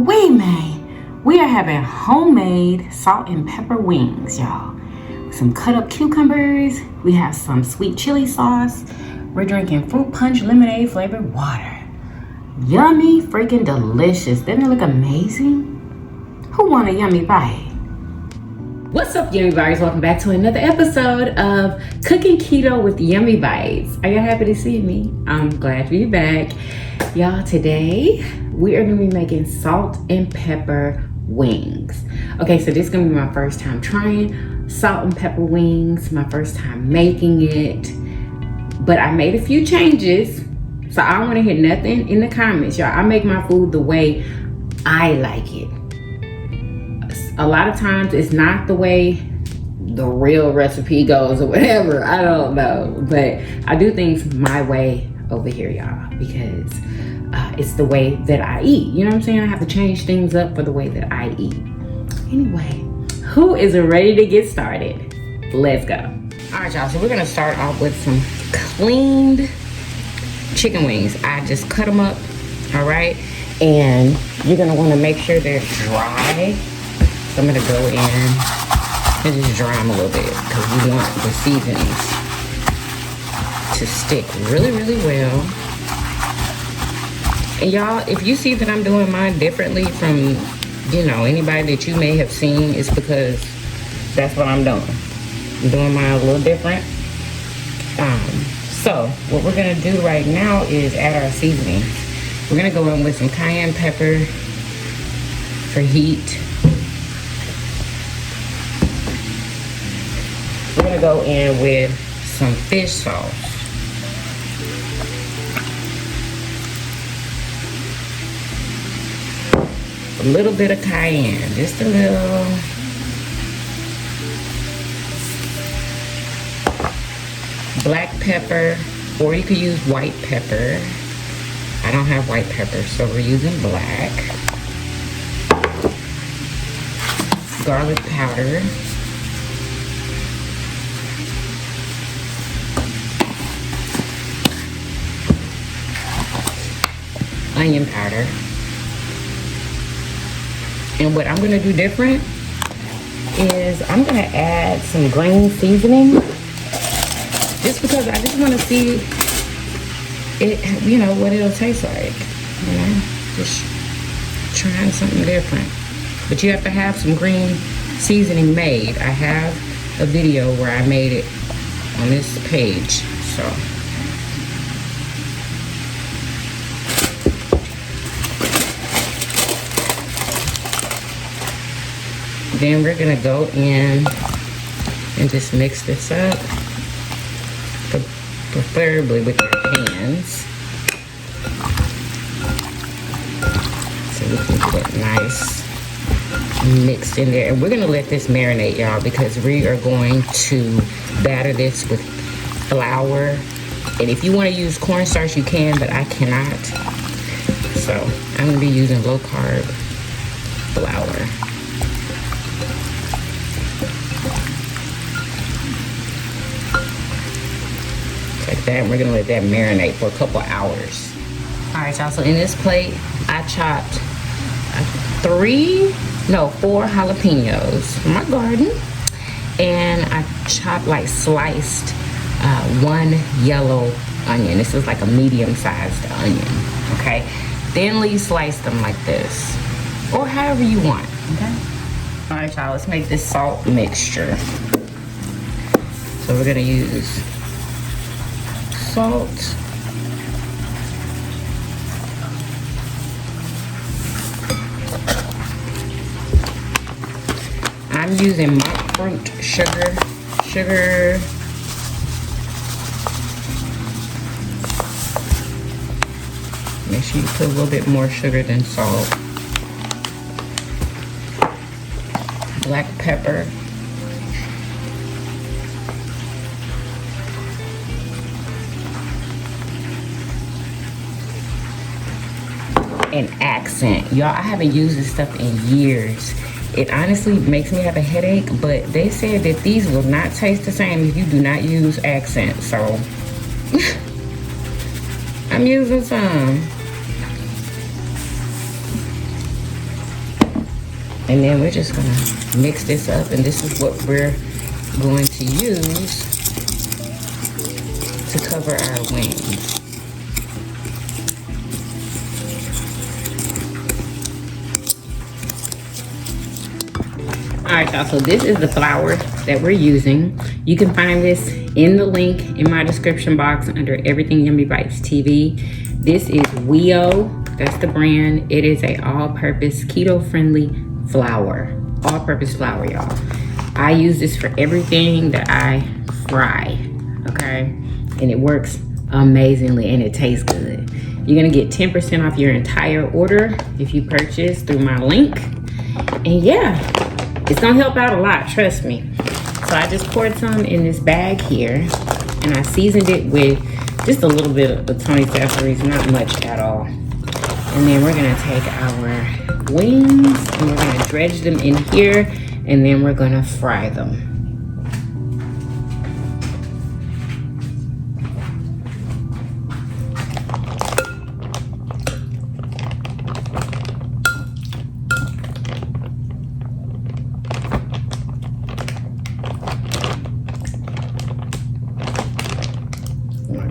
Ooh-wee, man. We are having homemade salt and pepper wings, y'all. Some cut up cucumbers. We have some sweet chili sauce. We're drinking fruit punch lemonade flavored water. Yummy freaking delicious. Doesn't it look amazing? Who want a yummy bite? What's up, Yummybites? Welcome back to another episode of Cooking Keto with Yummybites. Are y'all happy to see me? I'm glad to be back. Y'all, today we are gonna be making salt and pepper wings. Okay, so this is gonna be my first time trying salt and pepper wings, my first time making it. But I made a few changes, so I don't wanna hear nothing in the comments, y'all. I make my food the way I like it. A lot of times it's not the way the real recipe goes or whatever. I don't know. But I do things my way over here, y'all, because it's the way that I eat. You know what I'm saying? I have to change things up for the way that I eat. Anyway, who is ready to get started? Let's go. All right, y'all. So we're going to start off with some cleaned chicken wings. I just cut them up, all right? And you're going to want to make sure they're dry. So I'm gonna go in and just dry them a little bit because we want the seasonings to stick really, really well. And y'all, if you see that I'm doing mine differently from, you know, anybody that you may have seen, it's because that's what I'm doing. I'm doing mine a little different. So what we're gonna do right now is add our seasonings. We're gonna go in with some cayenne pepper for heat. We're gonna go in with some fish sauce. A little bit of cayenne, just a little. Black pepper, or you could use white pepper. I don't have white pepper, so we're using black. Garlic powder. Onion powder. And what I'm going to do different is I'm going to add some green seasoning just because I just want to see it, you know, what it'll taste like, you know, just trying something different. But you have to have some green seasoning made. I have a video where I made it on this page, so. Then we're gonna go in and just mix this up, preferably with your hands, so we can get it nice mixed in there. And we're gonna let this marinate, y'all, because we are going to batter this with flour. And if you want to use cornstarch, you can, but I cannot. So I'm gonna be using low carb flour. That, and we're gonna let that marinate for a couple hours. All right, y'all, so in this plate I chopped 4 jalapenos from my garden, and I chopped, like, sliced 1 yellow onion. This is like a medium-sized onion, okay? Thinly slice them like this, or however you want, okay? All right, y'all, let's make this salt mixture. So we're gonna use salt, I'm using monk fruit sugar. Make sure you put a little bit more sugar than salt. Black pepper. And accent. Y'all, I haven't used this stuff in years. It honestly makes me have a headache, but they said that these will not taste the same if you do not use accent, so I'm using some. And then we're just gonna mix this up, and this is what we're going to use to cover our wings. All right, y'all, so this is the flour that we're using. You can find this in the link in my description box under Everything Yummy Bites TV. This is WIO, that's the brand. It is a all-purpose keto-friendly flour, all-purpose flour, y'all. I use this for everything that I fry, okay? And it works amazingly, and it tastes good. You're gonna get 10% off your entire order if you purchase through my link. And yeah, it's gonna help out a lot, trust me. So I just poured some in this bag here, and I seasoned it with just a little bit of the Tony Safari's, not much at all. And then we're gonna take our wings and we're gonna dredge them in here, and then we're gonna fry them.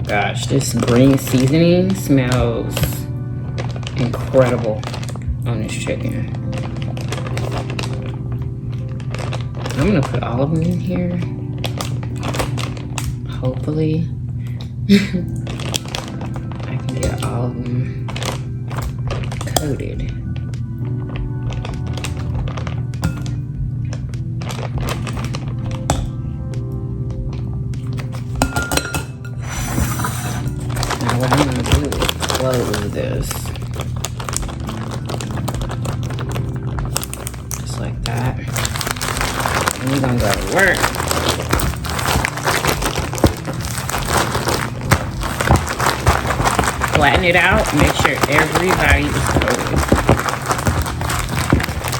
Gosh, this green seasoning smells incredible on this chicken. I'm gonna put all of them in here. Hopefully, I can get all of them coated. What I'm gonna do is close this. Just like that. And we're gonna go to work. Flatten it out, make sure everybody is coated.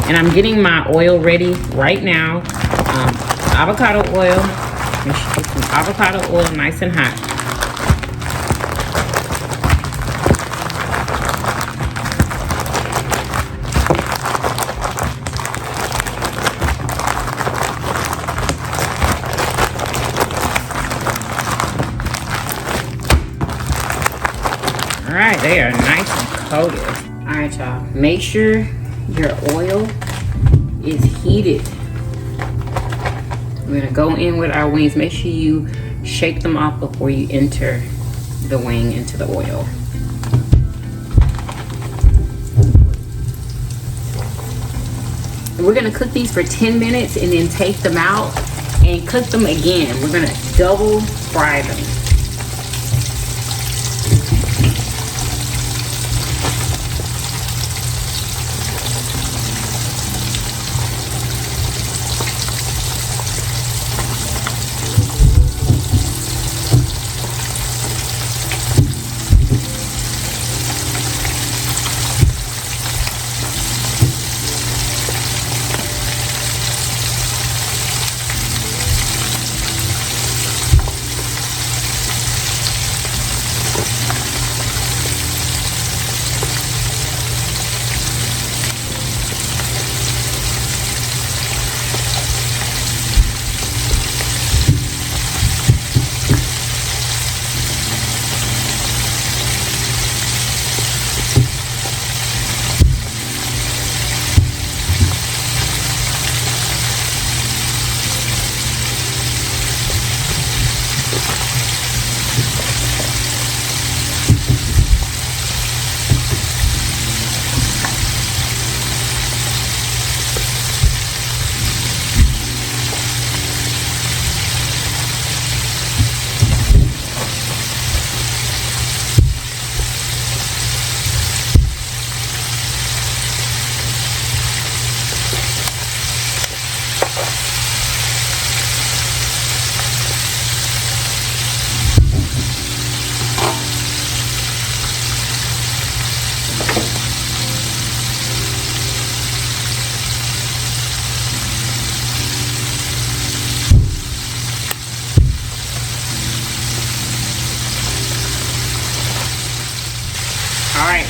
And I'm getting my oil ready right now. Avocado oil. Make sure you get some avocado oil nice and hot. All right, they are nice and coated. All right, y'all, make sure your oil is heated. We're gonna go in with our wings. Make sure you shake them off before you enter the wing into the oil. And we're gonna cook these for 10 minutes and then take them out and cook them again. We're gonna double fry them.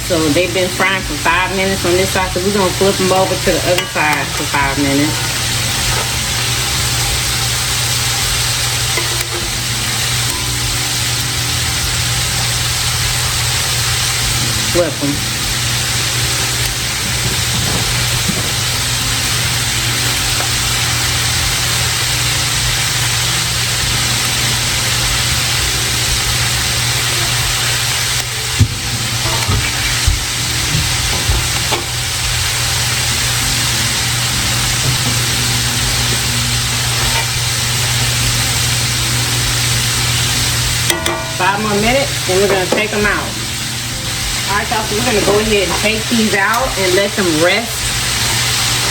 So they've been frying for 5 minutes on this side, so we're gonna flip them over to the other side for 5 minutes. Flip them. Five more minutes, then we're gonna take them out. All right, y'all, so we're gonna go ahead and take these out and let them rest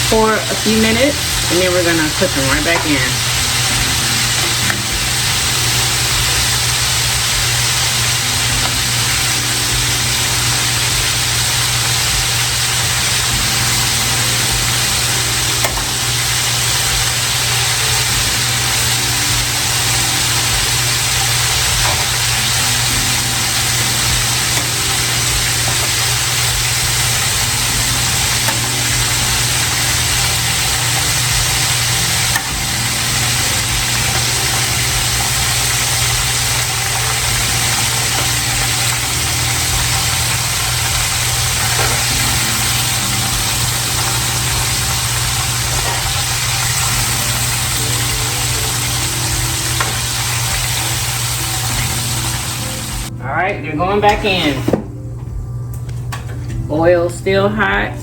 for a few minutes, and then we're gonna put them right back in. All right, they're going back in. Oil still hot.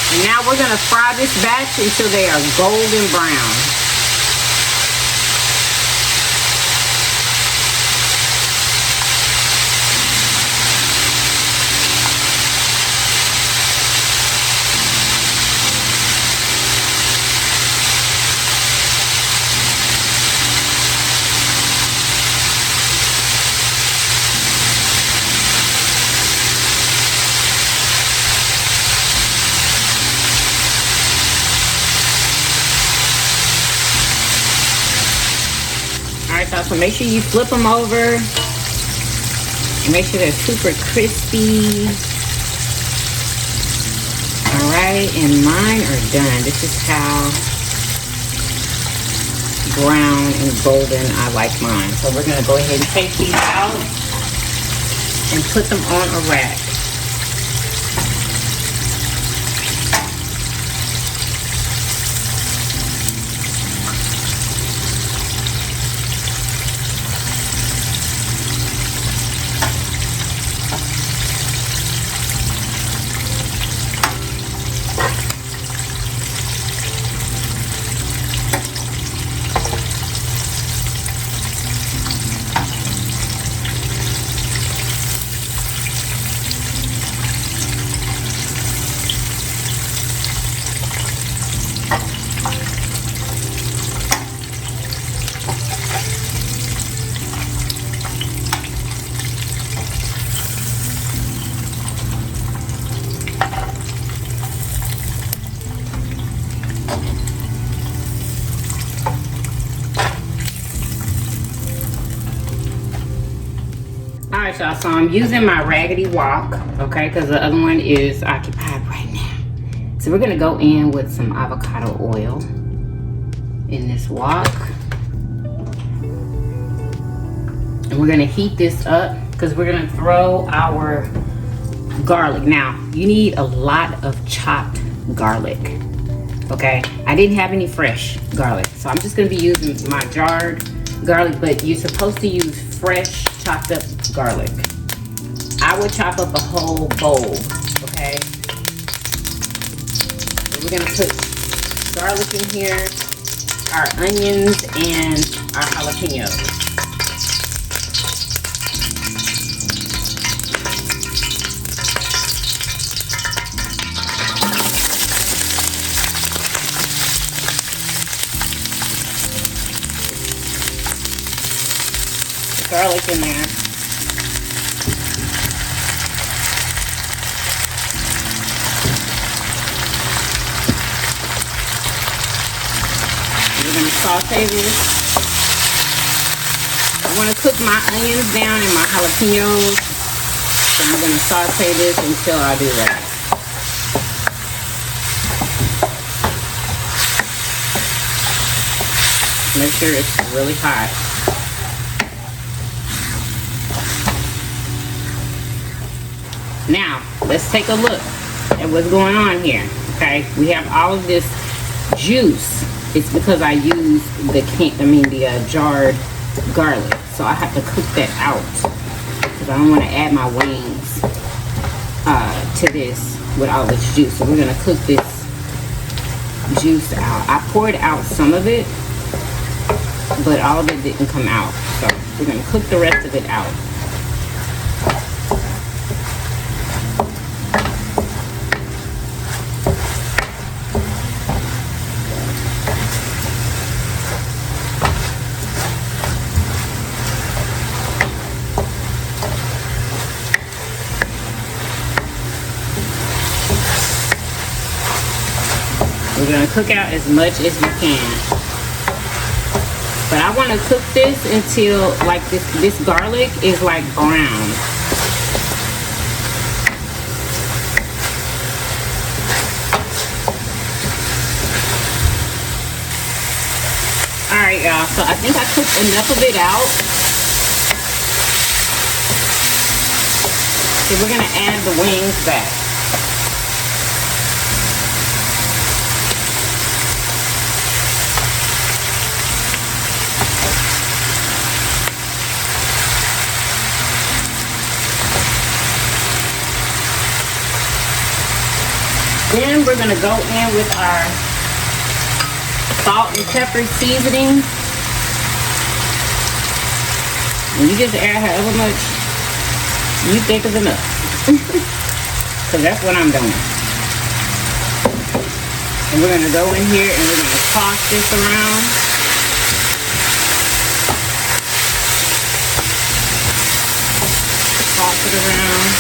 And now we're gonna fry this batch until they are golden brown. So make sure you flip them over and make sure they're super crispy. All right, and mine are done. This is how brown and golden I like mine. So we're gonna go ahead and take these out and put them on a rack. Alright, y'all, so I'm using my raggedy wok, okay, because the other one is occupied right now. So we're gonna go in with some avocado oil in this wok. And we're gonna heat this up because we're gonna throw our garlic. Now, you need a lot of chopped garlic. Okay, I didn't have any fresh garlic, so I'm just gonna be using my jarred garlic, but you're supposed to use fresh chopped up garlic. I would chop up a whole bowl, okay? So we're gonna put garlic in here, our onions, and our jalapenos. Garlic in there. We're going to saute this. I want to cook my onions down and my jalapenos, so I'm going to saute this until I do that. Make sure it's really hot. Now, let's take a look at what's going on here, okay? We have all of this juice. It's because I used the jarred garlic. So I have to cook that out because I don't want to add my wings to this with all this juice. So we're going to cook this juice out. I poured out some of it, but all of it didn't come out. So we're going to cook the rest of it out. We're going to cook out as much as you can. But I want to cook this until like this garlic is like brown. Alright y'all, so I think I cooked enough of it out. So we're going to add the wings back. Then we're going to go in with our salt and pepper seasoning. And you just add however much you think is enough. Because that's what I'm doing. And we're going to go in here and we're going to toss this around. Toss it around.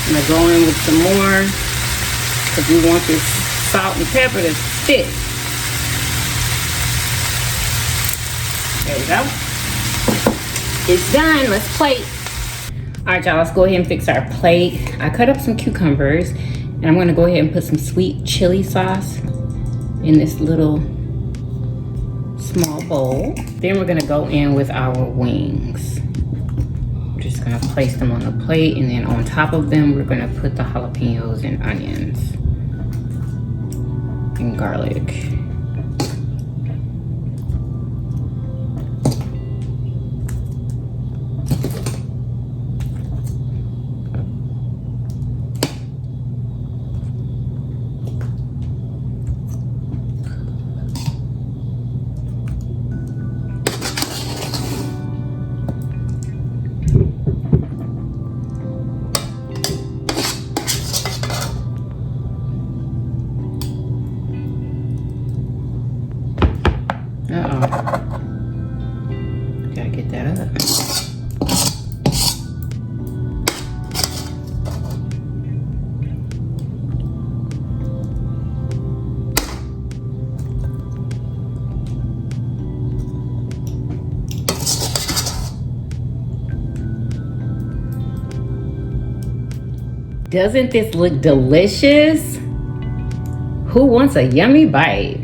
I'm going to go in with some more because we want this salt and pepper to stick. There we go. It's done. Let's plate. Alright y'all, let's go ahead and fix our plate. I cut up some cucumbers and I'm going to go ahead and put some sweet chili sauce in this little small bowl. Then we're going to go in with our wings. Just gonna place them on the plate, and then on top of them we're gonna put the jalapenos and onions and garlic. Gotta get that up. Doesn't this look delicious? Who wants a yummy bite?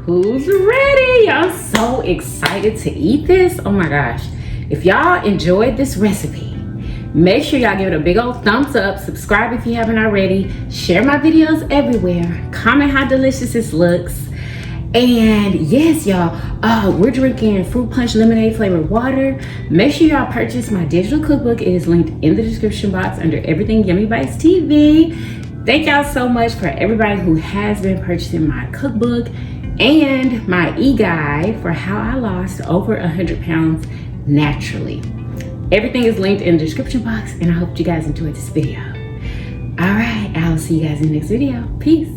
Who's ready? I'm so excited to eat this. Oh my gosh. If y'all enjoyed this recipe, make sure y'all give it a big old thumbs up. Subscribe if you haven't already. Share my videos everywhere. Comment how delicious this looks. And yes, y'all, we're drinking fruit punch lemonade flavored water. Make sure y'all purchase my digital cookbook. It is linked in the description box under everything Yummybites TV. Thank y'all so much for everybody who has been purchasing my cookbook and my e-guide for how I lost over 100 pounds naturally. Everything is linked in the description box, and I hope you guys enjoyed this video. All right, I'll see you guys in the next video. Peace.